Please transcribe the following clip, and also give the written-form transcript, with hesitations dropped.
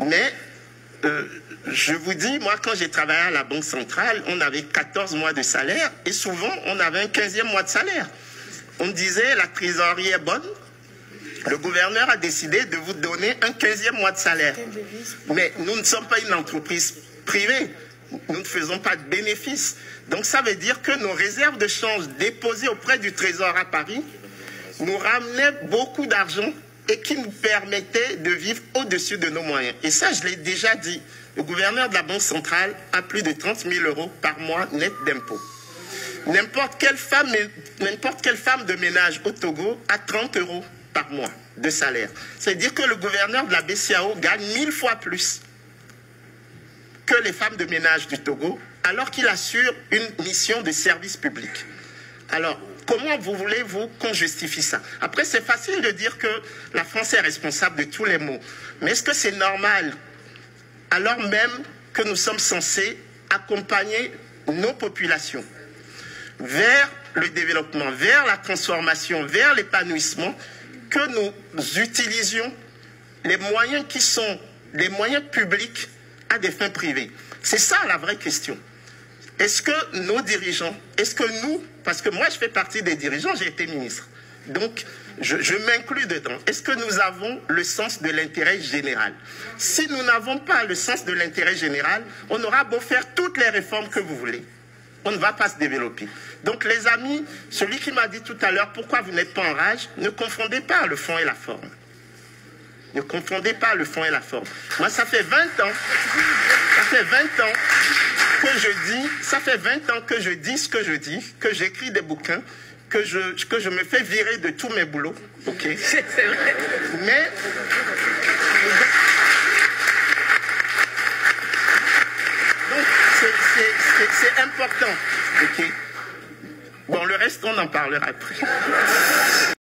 Mais je vous dis, moi, quand j'ai travaillé à la Banque centrale, on avait 14 mois de salaire et souvent, on avait un 15e mois de salaire. On disait, la trésorerie est bonne. Le gouverneur a décidé de vous donner un 15e mois de salaire. Mais nous ne sommes pas une entreprise privée. Nous ne faisons pas de bénéfices. Donc ça veut dire que nos réserves de change déposées auprès du Trésor à Paris nous ramenaient beaucoup d'argent et qui nous permettaient de vivre au-dessus de nos moyens. Et ça, je l'ai déjà dit. Le gouverneur de la Banque centrale a plus de 30 000 € par mois net d'impôts. N'importe quelle femme de ménage au Togo a 30 € par mois de salaire. C'est-à-dire que le gouverneur de la BCEAO gagne 1000 fois plus que les femmes de ménage du Togo, alors qu'il assure une mission de service public. Alors, comment voulez-vous qu'on justifie ça? Après, c'est facile de dire que la France est responsable de tous les maux. Mais est-ce que c'est normal, alors même que nous sommes censés accompagner nos populations vers le développement, vers la transformation, vers l'épanouissement, que nous utilisions les moyens qui sont les moyens publics à des fins privées? C'est ça la vraie question. Est-ce que nos dirigeants, est-ce que nous, parce que moi je fais partie des dirigeants, j'ai été ministre, donc je m'inclus dedans, est-ce que nous avons le sens de l'intérêt général? Si nous n'avons pas le sens de l'intérêt général, on aura beau faire toutes les réformes que vous voulez, on ne va pas se développer. Donc les amis, celui qui m'a dit tout à l'heure, pourquoi vous n'êtes pas en rage, ne confondez pas le fond et la forme. Ne confondez pas le fond et la forme. Moi, ça fait 20 ans, ça fait 20 ans que je dis ce que je dis, que j'écris des bouquins, que je me fais virer de tous mes boulots. Ok. C'est vrai. Mais donc c'est important. Ok. Bon, le reste, on en parlera après.